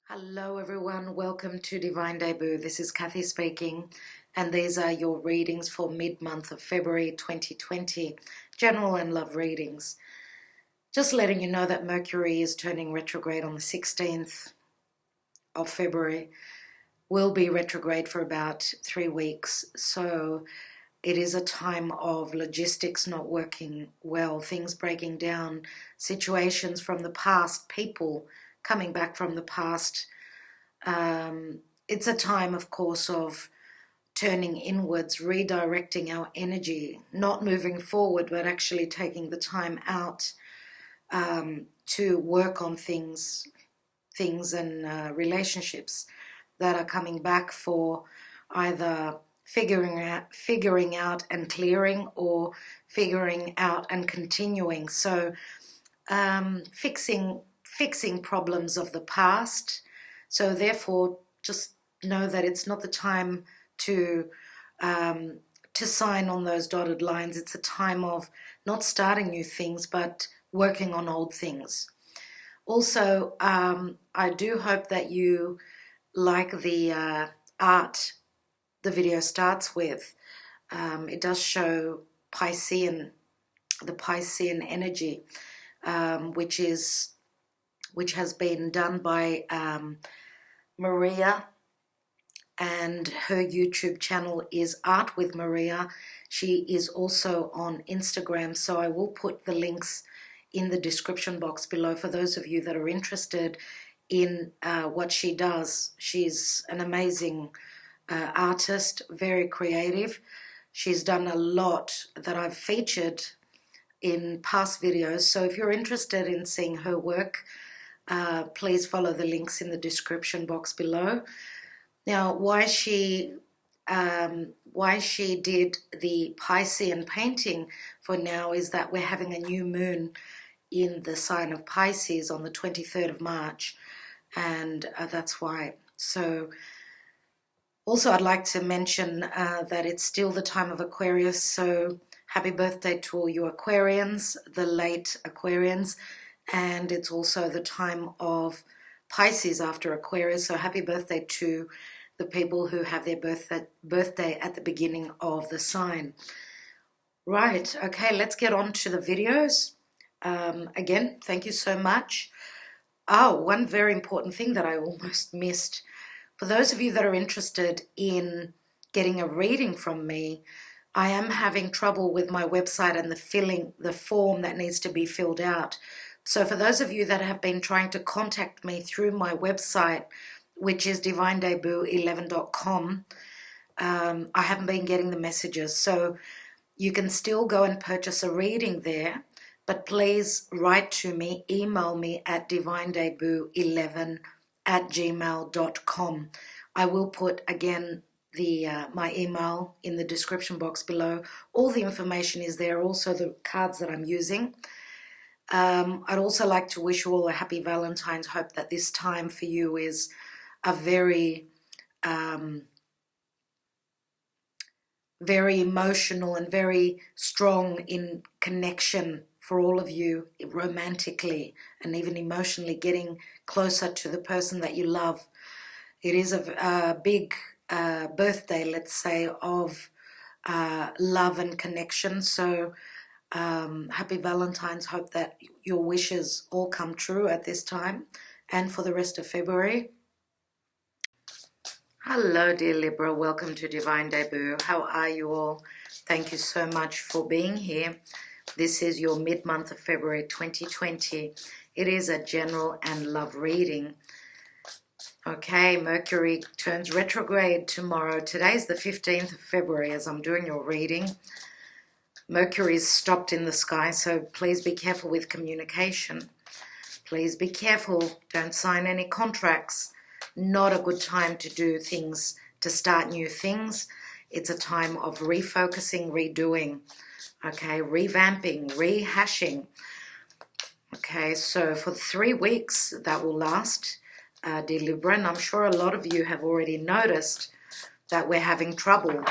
Hello everyone, welcome to Divine Debut. This is Kathy speaking, and these are your readings for mid-month of February 2020, general and love readings. Just letting you know that Mercury is turning retrograde on the 16th of February. Will be retrograde for about 3 weeks, so it is a time of logistics not working well, things breaking down, situations from the past, people coming back from the past. It's a time, of course, of turning inwards, redirecting our energy, not moving forward, but actually taking the time out to work on things and relationships that are coming back for either figuring out and clearing, or figuring out and continuing. So fixing problems of the past. So therefore, just know that it's not the time to sign on those dotted lines. It's a time of not starting new things, but working on old things. Also, I do hope that you like the art the video starts with. It does show the Piscean energy, which has been done by Maria, and her YouTube channel is Art with Maria. She is also on Instagram, so I will put the links in the description box below for those of you that are interested in what she does. She's an amazing artist, very creative. She's done a lot that I've featured in past videos, so if you're interested in seeing her work, please follow the links in the description box below. Now, why she did the Piscean painting for now is that we're having a new moon in the sign of Pisces on the 23rd of March, and that's why. So also I'd like to mention that it's still the time of Aquarius, so happy birthday to all you Aquarians, the late Aquarians. And it's also the time of Pisces after Aquarius, so happy birthday to the people who have their birthday at the beginning of the sign. Right, okay, let's get on to the videos. Again, thank you so much. Oh, one very important thing that I almost missed. For those of you that are interested in getting a reading from me, I am having trouble with my website and the form that needs to be filled out. So for those of you that have been trying to contact me through my website, which is divinedebut11.com, I haven't been getting the messages. So you can still go and purchase a reading there, but please write to me, email me at divinedebut11@gmail.com. I will put, again, my email in the description box below. All the information is there, also the cards that I'm using. I'd also like to wish you all a happy Valentine's. Hope that this time for you is a very very emotional and very strong in connection for all of you, romantically and even emotionally, getting closer to the person that you love. It is a big birthday, let's say, of love and connection. So happy Valentine's. Hope that your wishes all come true at this time and for the rest of February. Hello, dear Libra. Welcome to Divine Debut. How are you all? Thank you so much for being here. This is your mid-month of February 2020. It is a general and love reading. Okay, Mercury turns retrograde tomorrow. Today's the 15th of February as I'm doing your reading. Mercury's stopped in the sky, so please be careful with communication. Please be careful. Don't sign any contracts. Not a good time to do things, to start new things. It's a time of refocusing, redoing, okay, revamping, rehashing. Okay, so for 3 weeks that will last, dear Libra, and I'm sure a lot of you have already noticed that we're having trouble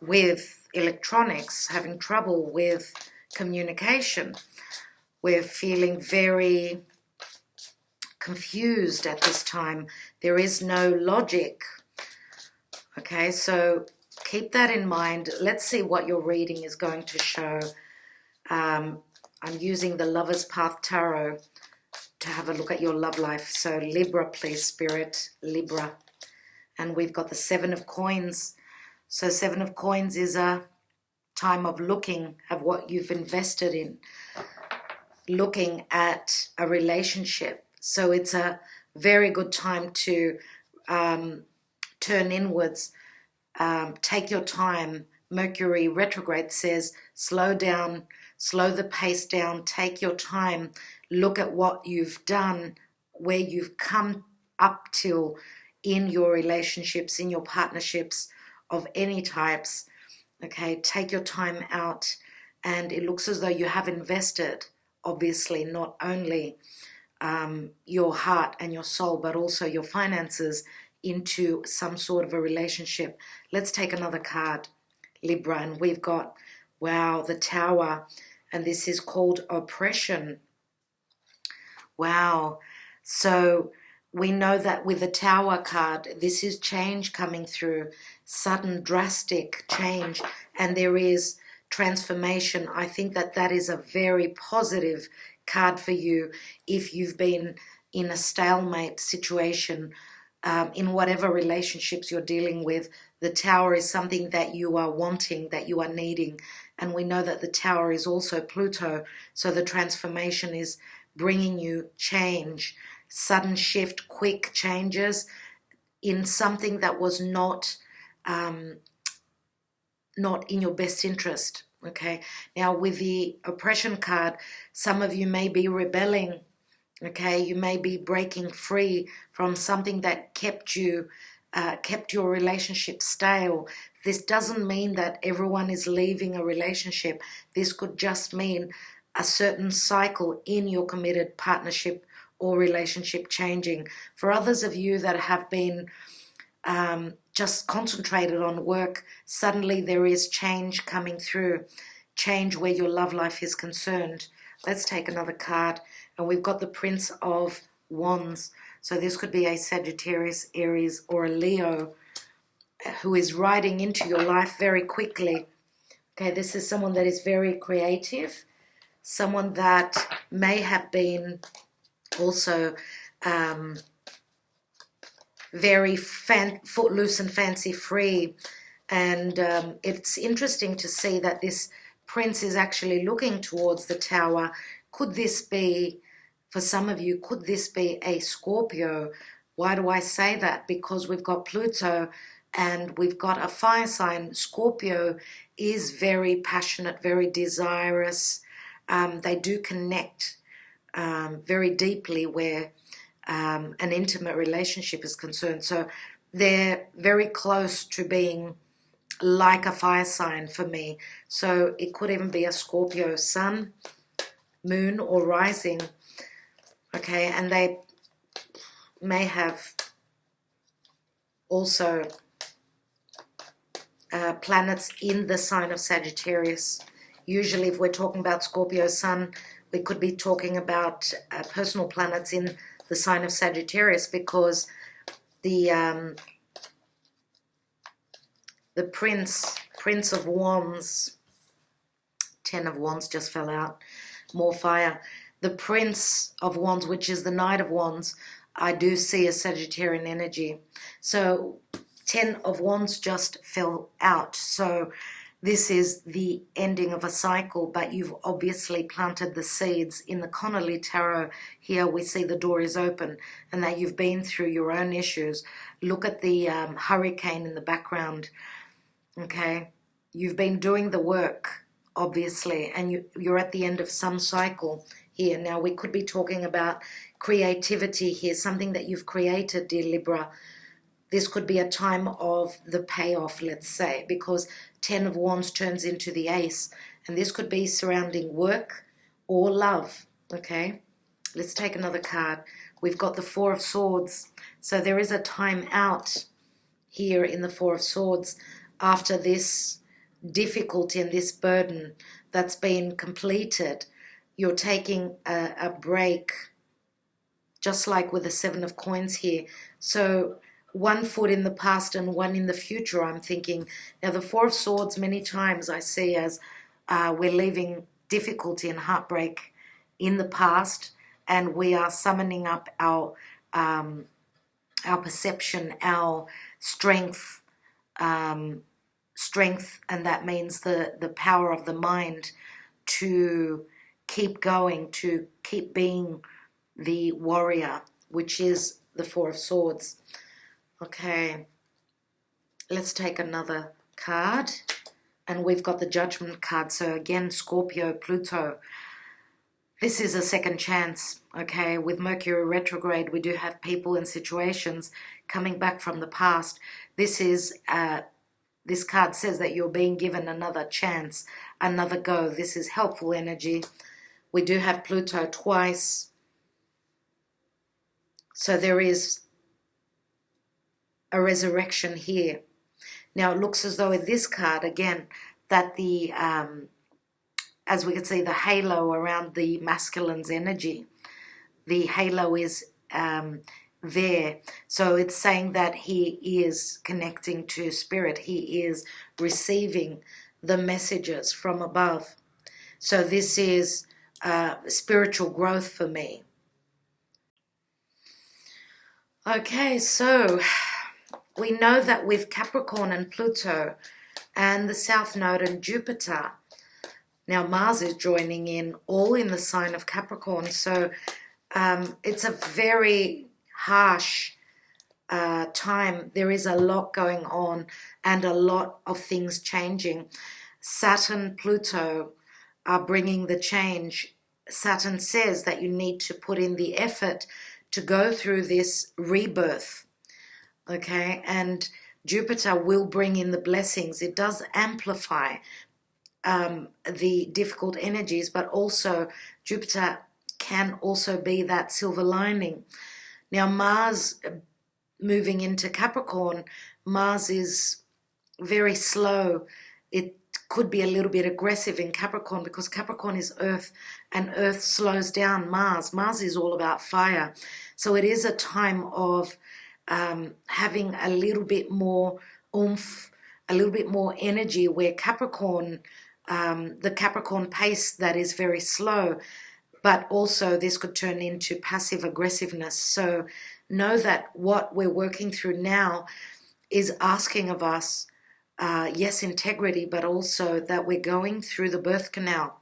with electronics, having trouble with communication. We're feeling very confused at this time. There is no logic. Okay, so keep that in mind. Let's see what your reading is going to show. I'm using the Lover's Path Tarot to have a look at your love life. So Libra, please, Spirit, Libra. And we've got the Seven of Coins. So Seven of Coins is a time of looking at what you've invested in, looking at a relationship. So it's a very good time to turn inwards, take your time. Mercury retrograde says slow down, slow the pace down, take your time, look at what you've done, where you've come up till in your relationships, in your partnerships of any types. Okay, take your time out, and it looks as though you have invested, obviously, not only your heart and your soul, but also your finances into some sort of a relationship. Let's take another card, Libra, and we've got, wow, the Tower, and this is called oppression. Wow. So we know that with the Tower card, this is change coming through, sudden, drastic change, and there is transformation. I think that that is a very positive card for you if you've been in a stalemate situation, in whatever relationships you're dealing with. The Tower is something that you are wanting, that you are needing, and we know that the Tower is also Pluto, so the transformation is bringing you change, sudden shift, quick changes in something that was not in your best interest. Okay, now with the oppression card, some of you may be rebelling. Okay, you may be breaking free from something that kept your relationship stale. This doesn't mean that everyone is leaving a relationship. This could just mean a certain cycle in your committed partnership or relationship changing. For others of you that have been just concentrated on work, suddenly there is change coming through, change where your love life is concerned. Let's take another card, and we've got the Prince of Wands. So this could be a Sagittarius, Aries, or a Leo who is riding into your life very quickly. Okay, this is someone that is very creative, someone that may have been also very footloose and fancy free. And it's interesting to see that this prince is actually looking towards the Tower. Could this be, for some of you, could this be a Scorpio? Why do I say that? Because we've got Pluto and we've got a fire sign. Scorpio is very passionate, very desirous. They do connect very deeply where an intimate relationship is concerned. So they're very close to being like a fire sign for me. So it could even be a Scorpio sun, moon, or rising. Okay, and they may have also planets in the sign of Sagittarius. Usually if we're talking about Scorpio sun, we could be talking about personal planets in the sign of Sagittarius, because the Prince of Wands, 10 of Wands just fell out, more fire. The Prince of Wands, which is the Knight of Wands, I do see a Sagittarian energy. So 10 of Wands just fell out. So this is the ending of a cycle, but you've obviously planted the seeds. In the Connolly tarot here, we see the door is open and that you've been through your own issues. Look at the hurricane in the background, okay? You've been doing the work, obviously, and you're at the end of some cycle here. Now, we could be talking about creativity here, something that you've created, dear Libra. This could be a time of the payoff, let's say, because 10 of Wands turns into the Ace, and this could be surrounding work or love, okay? Let's take another card. We've got the Four of Swords. So there is a time out here in the Four of Swords after this difficulty and this burden that's been completed. You're taking a break, just like with the 7 of coins here. So 1 foot in the past and 1 in the future, I'm thinking. Now, the 4 of swords, many times I see as we're leaving difficulty and heartbreak in the past, and we are summoning up our perception, our strength, and that means the power of the mind to keep going, to keep being the warrior, which is the 4 of swords. Okay, let's take another card, and we've got the Judgment card. So again, Scorpio, Pluto. This is a second chance, okay? With Mercury retrograde, we do have people and situations coming back from the past. This card says that you're being given another chance, another go. This is helpful energy. We do have Pluto twice. So there is a resurrection here. Now, it looks as though with this card, again, that the as we can see, the halo around the masculine's energy, the halo is there. So it's saying that he is connecting to spirit. He is receiving the messages from above. So this is spiritual growth for me. Okay, so we know that with Capricorn and Pluto and the South Node and Jupiter, now Mars is joining in, all in the sign of Capricorn. So it's a very harsh time. There is a lot going on and a lot of things changing. Saturn, Pluto are bringing the change. Saturn says that you need to put in the effort to go through this rebirth, okay? And Jupiter will bring in the blessings. It does amplify the difficult energies, but also Jupiter can also be that silver lining. Now, Mars moving into Capricorn, Mars is very slow. It could be a little bit aggressive in Capricorn because Capricorn is Earth, and Earth slows down Mars. Mars is all about fire. So it is a time of having a little bit more oomph, a little bit more energy, where Capricorn, the Capricorn pace that is very slow, but also this could turn into passive aggressiveness. So know that what we're working through now is asking of us, yes, integrity, but also that we're going through the birth canal.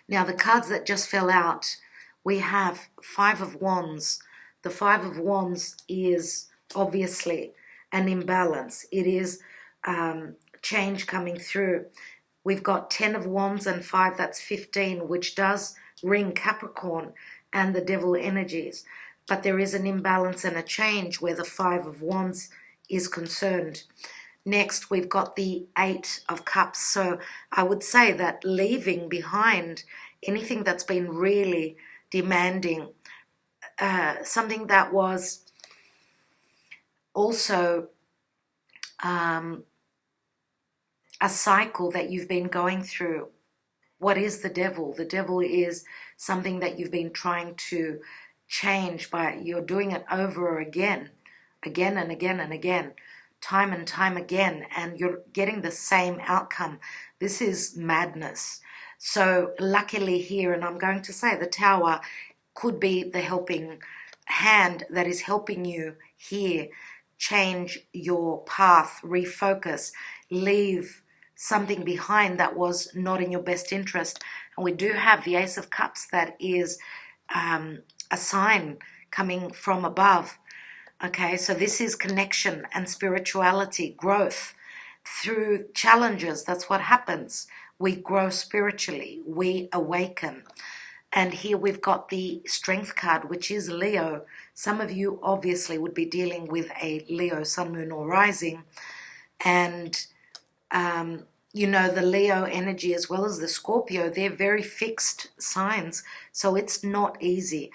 Now, the cards that just fell out, we have 5 of Wands. The 5 of Wands is obviously an imbalance. It is change coming through. We've got 10 of Wands and 5, that's 15, which does ring Capricorn and the devil energies. But there is an imbalance and a change where the 5 of Wands is concerned. Next, we've got the 8 of Cups. So I would say that leaving behind anything that's been really demanding, something that was also a cycle that you've been going through. What is the devil? The devil is something that you've been trying to change, by you're doing it over again and again and again, time and time again, and you're getting the same outcome. This is madness. So luckily here, and I'm going to say the Tower could be the helping hand that is helping you here change your path, refocus, leave something behind that was not in your best interest. And we do have the Ace of Cups, that is a sign coming from above. Okay, so this is connection and spirituality, growth through challenges. That's what happens. We grow spiritually, we awaken. And here we've got the Strength card, which is Leo. Some of you obviously would be dealing with a Leo sun, moon, or rising. And you know, the Leo energy as well as the Scorpio, they're very fixed signs. So it's not easy.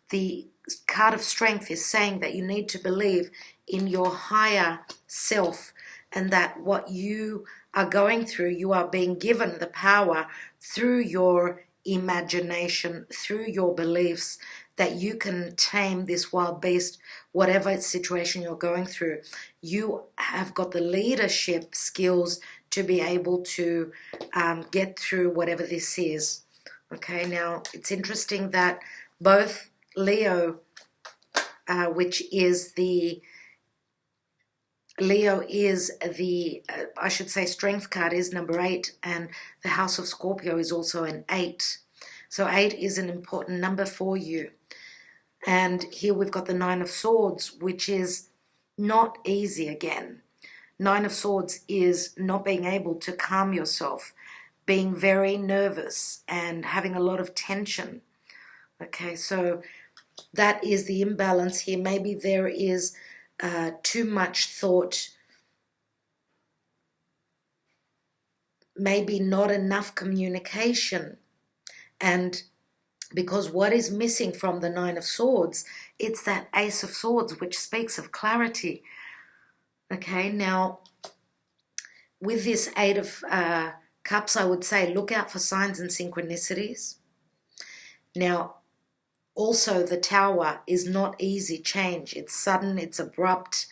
The card of Strength is saying that you need to believe in your higher self, and that what you are going through, you are being given the power through your imagination, through your beliefs, that you can tame this wild beast, whatever situation you're going through. You have got the leadership skills to be able to get through whatever this is. Okay, now it's interesting that both Leo, which is the I should say, strength card is number 8, and the House of Scorpio is also an 8. So 8 is an important number for you. And here we've got the 9 of Swords, which is not easy again. 9 of Swords is not being able to calm yourself, being very nervous and having a lot of tension. Okay, so that is the imbalance here. Maybe there is too much thought, maybe not enough communication. And because what is missing from the 9 of Swords, it's that Ace of Swords, which speaks of clarity. Okay, now with this 8 of Cups, I would say look out for signs and synchronicities. Now, also the Tower is not easy change. It's sudden, it's abrupt.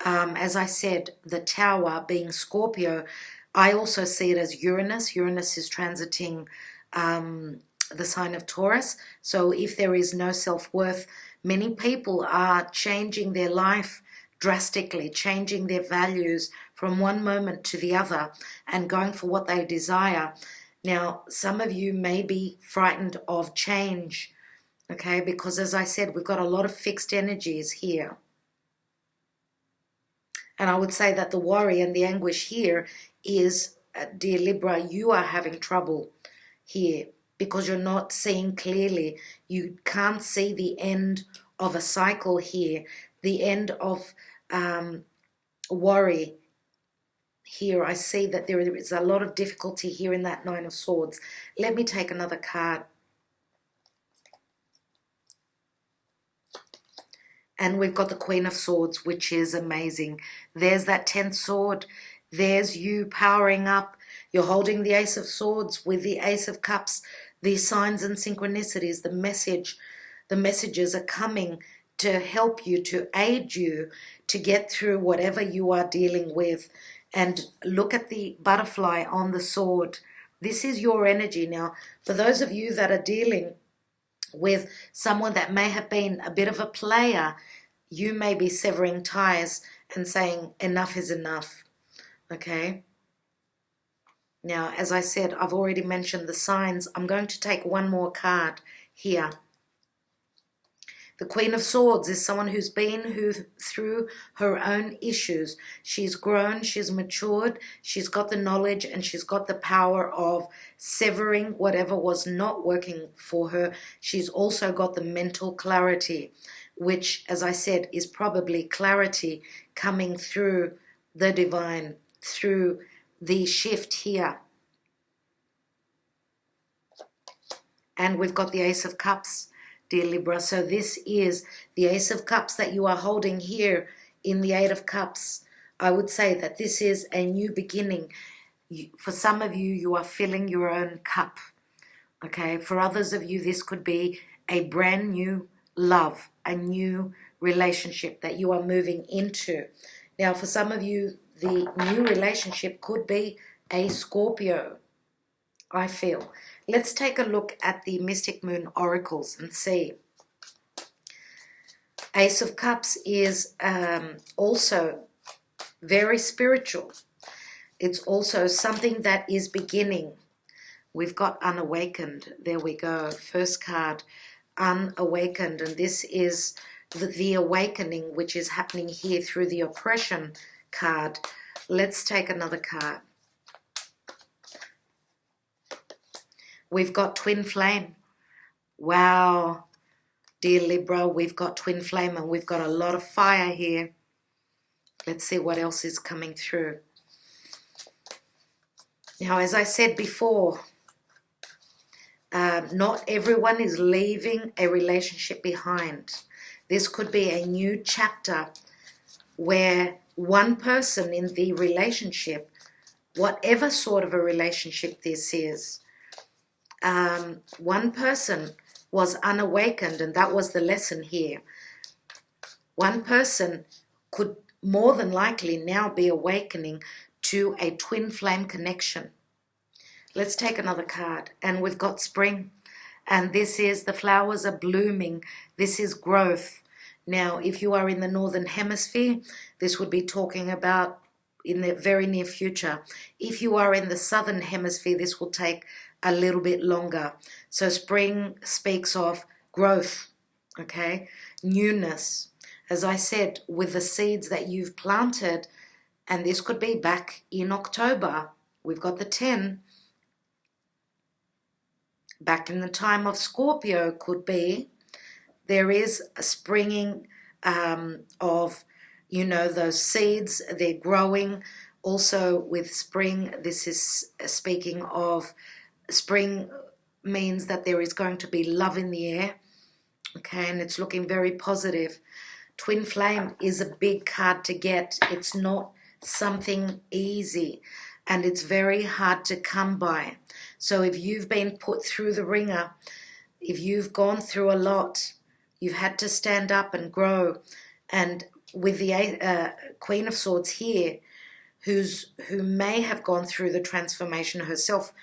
As I said, the Tower being Scorpio, I also see it as Uranus. Uranus is transiting the sign of Taurus. So if there is no self-worth, many people are changing their life drastically, changing their values from one moment to the other and going for what they desire. Now, some of you may be frightened of change, okay, because as I said, we've got a lot of fixed energies here. And I would say that the worry and the anguish here is, dear Libra, you are having trouble here because you're not seeing clearly. You can't see the end of a cycle here, the end of worry. Here I see that there is a lot of difficulty here in that 9 of Swords. Let me take another card. And we've got the Queen of Swords, which is amazing. There's that 10th sword. There's you powering up. You're holding the Ace of Swords with the Ace of Cups. The signs and synchronicities, the messages are coming to help you, to aid you, to get through whatever you are dealing with. And look at the butterfly on the sword. This is your energy. Now, for those of you that are dealing with someone that may have been a bit of a player, you may be severing ties and saying enough is enough. Okay? Now, as I said, I've already mentioned the signs. I'm going to take one more card here. The Queen of Swords is someone who's been through her own issues. She's grown, she's matured, she's got the knowledge and she's got the power of severing whatever was not working for her. She's also got the mental clarity, which, as I said, is probably clarity coming through the divine, through the shift here. And we've got the Ace of Cups, dear Libra. So this is the Ace of Cups that you are holding here in the 8 of Cups. I would say that this is a new beginning. For some of you, you are filling your own cup. Okay. For others of you, this could be a brand new love, a new relationship that you are moving into. Now, for some of you, the new relationship could be a Scorpio, I feel. Let's take a look at the Mystic Moon Oracles and see. Ace of Cups is also very spiritual. It's also something that is beginning. We've got Unawakened. There we go. First card, Unawakened. And this is the awakening which is happening here through the oppression card. Let's take another card. We've got Twin Flame. Wow, dear Libra, we've got Twin Flame and we've got a lot of fire here. Let's see what else is coming through. Now, as I said before, not everyone is leaving a relationship behind. This could be a new chapter where one person in the relationship, whatever sort of a relationship this is, one person was unawakened, and that was the lesson here. One person could more than likely now be awakening to a twin flame connection. Let's take another card, and we've got spring, and this is the flowers are blooming. This is growth. Now, if you are in the northern hemisphere, this would be talking about in the very near future. If you are in the southern hemisphere, this will take a little bit longer. So spring speaks of growth, okay, newness. As I said, with the seeds that you've planted, and this could be back in October, we've got the 10. Back in the time of Scorpio could be, there is a springing of, you know, those seeds, they're growing. Also with spring, this is speaking of, spring means that there is going to be love in the air, okay, and it's looking very positive. Twin flame is a big card to get. It's not something easy, and it's very hard to come by. So if you've been put through the ringer, if you've gone through a lot, you've had to stand up and grow. And with the Queen of Swords here, who may have gone through the transformation herself,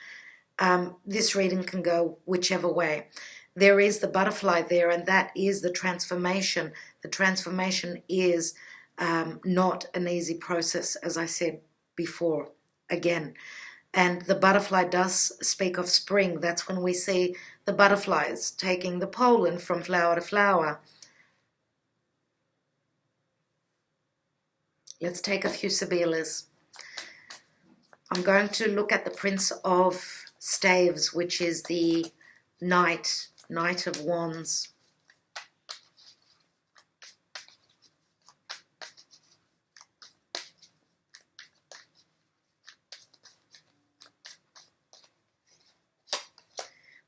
this reading can go whichever way. There is the butterfly there, and that is the transformation. The transformation is not an easy process, as I said before, again. And the butterfly does speak of spring. That's when we see the butterflies taking the pollen from flower to flower. Let's take a few Sibillas. I'm going to look at the Prince of Staves, which is the Knight of Wands.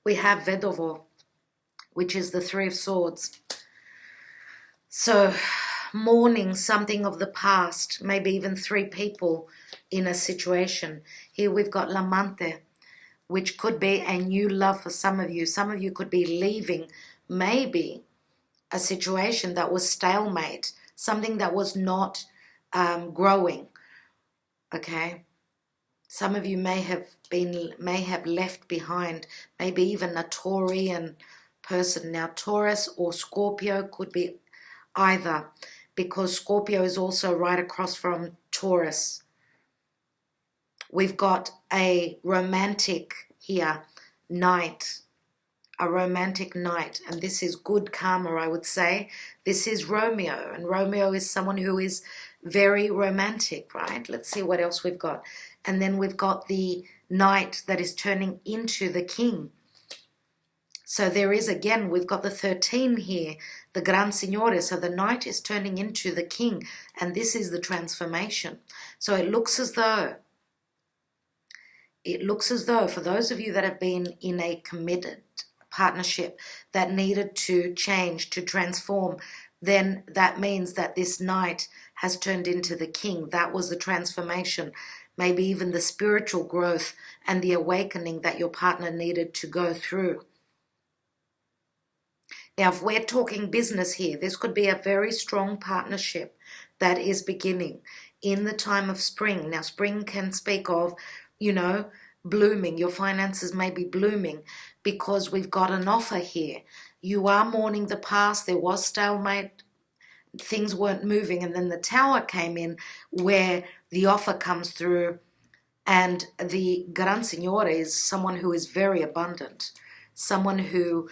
We have Vedovo, which is the Three of Swords. So mourning something of the past, maybe even three people in a situation. Here we've got L'Amante, which could be a new love for some of you. Some of you could be leaving maybe a situation that was stalemate, something that was not growing, okay? Some of you may have left behind, maybe even a Taurian person. Now, Taurus or Scorpio could be either, because Scorpio is also right across from Taurus. We've got a romantic here, knight, a romantic knight, and this is good karma, I would say. This is Romeo, and Romeo is someone who is very romantic, right? Let's see what else we've got. And then we've got the knight that is turning into the king. So there is, again, we've got the 13 here, the Gran Signore. So the knight is turning into the king, and this is the transformation. So it looks as though, for those of you that have been in a committed partnership that needed to change, to transform, then that means that this knight has turned into the king. That was the transformation. Maybe even the spiritual growth and the awakening that your partner needed to go through. Now, if we're talking business here, this could be a very strong partnership that is beginning in the time of spring. Now, spring can speak of, you know, blooming. Your finances may be blooming because we've got an offer here. You are mourning the past. There was stalemate. Things weren't moving, and then the Tower came in where the offer comes through, and the Gran Signore is someone who is very abundant, someone who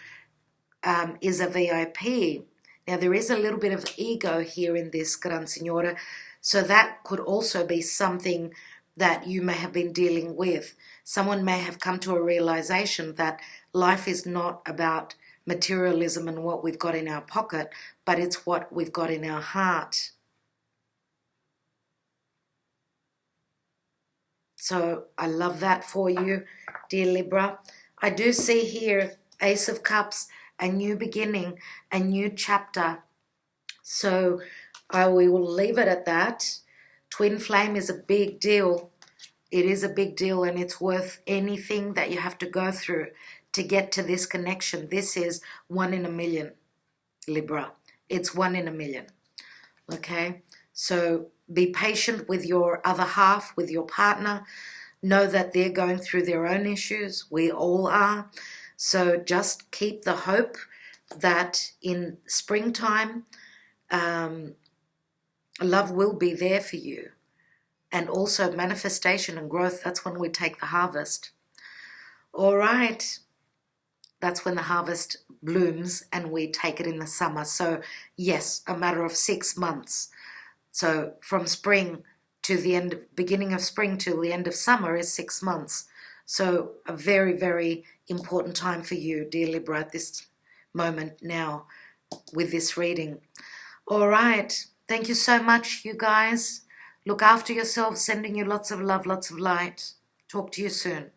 is a VIP. Now, there is a little bit of ego here in this Gran Signore, so that could also be something that you may have been dealing with. Someone may have come to a realization that life is not about materialism and what we've got in our pocket, but it's what we've got in our heart. So I love that for you, dear Libra. I do see here Ace of Cups, a new beginning, a new chapter. So we will leave it at that. Twin flame is a big deal. It is a big deal, and it's worth anything that you have to go through to get to this connection. This is 1 in a million, Libra. It's 1 in a million. Okay? So be patient with your other half, with your partner. Know that they're going through their own issues. We all are. So just keep the hope that in springtime, love will be there for you. And also manifestation and growth, that's when we take the harvest. All right. That's when the harvest blooms and we take it in the summer. So yes, a matter of 6 months. So from spring to the end, beginning of spring till the end of summer is 6 months. So a very, very important time for you, dear Libra, at this moment now with this reading. All right. Thank you so much, you guys. Look after yourselves, sending you lots of love, lots of light. Talk to you soon.